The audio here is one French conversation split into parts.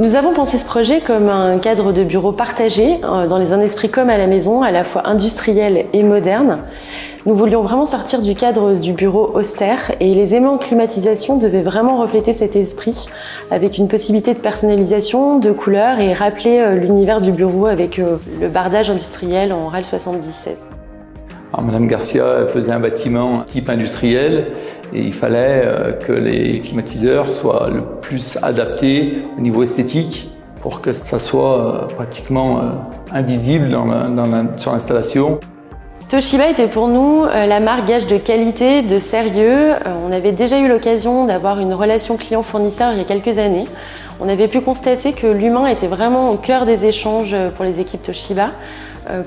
Nous avons pensé ce projet comme un cadre de bureau partagé, dans un esprit comme à la maison, à la fois industriel et moderne. Nous voulions vraiment sortir du cadre du bureau austère et les éléments de climatisation devaient vraiment refléter cet esprit avec une possibilité de personnalisation, de couleurs et rappeler l'univers du bureau avec le bardage industriel en RAL 7016. Alors, Madame Garcia faisait un bâtiment type industriel et il fallait que les climatiseurs soient le plus adaptés au niveau esthétique pour que ça soit pratiquement invisible sur l'installation. Toshiba était pour nous la marque gage de qualité, de sérieux. On avait déjà eu l'occasion d'avoir une relation client-fournisseur il y a quelques années. On avait pu constater que l'humain était vraiment au cœur des échanges pour les équipes Toshiba,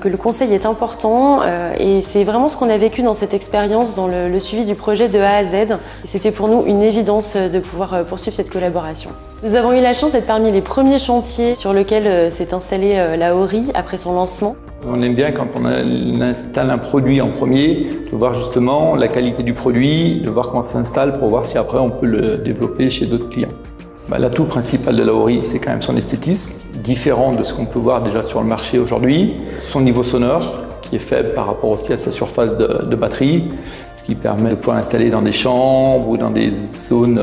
que le conseil est important et c'est vraiment ce qu'on a vécu dans cette expérience, dans le suivi du projet de A à Z. C'était pour nous une évidence de pouvoir poursuivre cette collaboration. Nous avons eu la chance d'être parmi les premiers chantiers sur lesquels s'est installée la Ori après son lancement. On aime bien quand on installe un produit en premier, de voir justement la qualité du produit, de voir comment ça s'installe pour voir si après on peut le développer chez d'autres clients. L'atout principal de la Ori, c'est quand même son esthétisme, différent de ce qu'on peut voir déjà sur le marché aujourd'hui. Son niveau sonore, qui est faible par rapport aussi à sa surface de batterie, ce qui permet de pouvoir l'installer dans des chambres ou dans des zones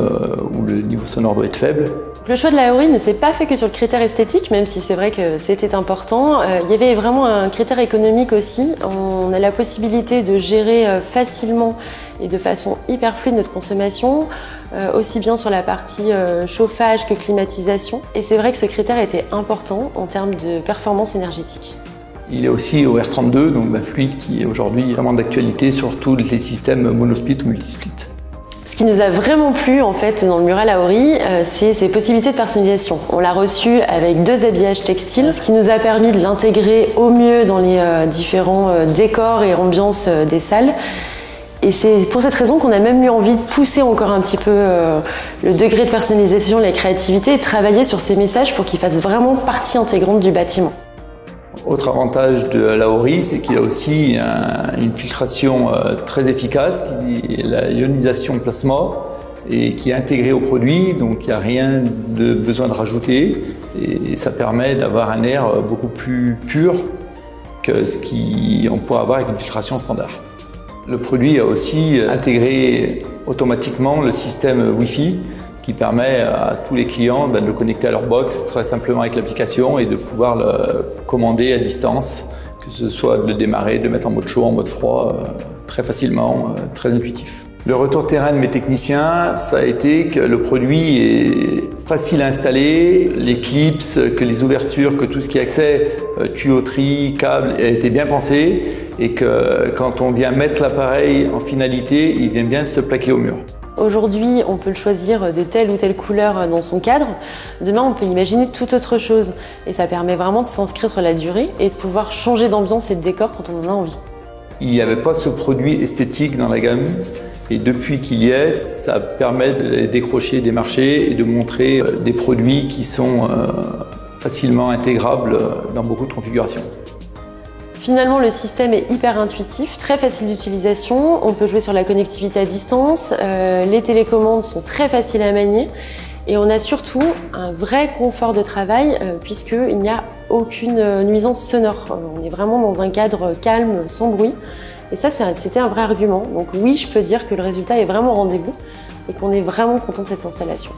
où le niveau sonore doit être faible. Le choix de la Ori ne s'est pas fait que sur le critère esthétique, même si c'est vrai que c'était important. Il y avait vraiment un critère économique aussi. On a la possibilité de gérer facilement et de façon hyper fluide notre consommation, aussi bien sur la partie chauffage que climatisation. Et c'est vrai que ce critère était important en termes de performance énergétique. Il est aussi au R32, donc fluide, qui est aujourd'hui vraiment d'actualité sur tous les systèmes monosplit ou multisplit. Ce qui nous a vraiment plu en fait dans le mural Aori, c'est ses possibilités de personnalisation. On l'a reçu avec 2 habillages textiles, ce qui nous a permis de l'intégrer au mieux dans les différents décors et ambiances des salles. Et c'est pour cette raison qu'on a même eu envie de pousser encore un petit peu le degré de personnalisation, la créativité et de travailler sur ces messages pour qu'ils fassent vraiment partie intégrante du bâtiment. Autre avantage de la Ori, c'est qu'il y a aussi une filtration très efficace, qui est la ionisation plasma, et qui est intégrée au produit, donc il n'y a rien de besoin de rajouter, et ça permet d'avoir un air beaucoup plus pur que ce qu'on pourrait avoir avec une filtration standard. Le produit a aussi intégré automatiquement le système Wi-Fi, qui permet à tous les clients de le connecter à leur box très simplement avec l'application et de pouvoir le commander à distance, que ce soit de le démarrer, de le mettre en mode chaud, en mode froid, très facilement, très intuitif. Le retour terrain de mes techniciens, ça a été que le produit est facile à installer, les clips, que les ouvertures, que tout ce qui est accès, tuyauterie, câbles, a été bien pensé et que quand on vient mettre l'appareil en finalité, il vient bien se plaquer au mur. Aujourd'hui, on peut le choisir de telle ou telle couleur dans son cadre. Demain, on peut imaginer toute autre chose. Et ça permet vraiment de s'inscrire sur la durée et de pouvoir changer d'ambiance et de décor quand on en a envie. Il n'y avait pas ce produit esthétique dans la gamme. Et depuis qu'il y est, ça permet de décrocher des marchés et de montrer des produits qui sont facilement intégrables dans beaucoup de configurations. Finalement, le système est hyper intuitif, très facile d'utilisation. On peut jouer sur la connectivité à distance. Les télécommandes sont très faciles à manier. Et on a surtout un vrai confort de travail puisqu'il n'y a aucune nuisance sonore. On est vraiment dans un cadre calme, sans bruit. Et ça, c'était un vrai argument. Donc oui, je peux dire que le résultat est vraiment au rendez-vous et qu'on est vraiment content de cette installation.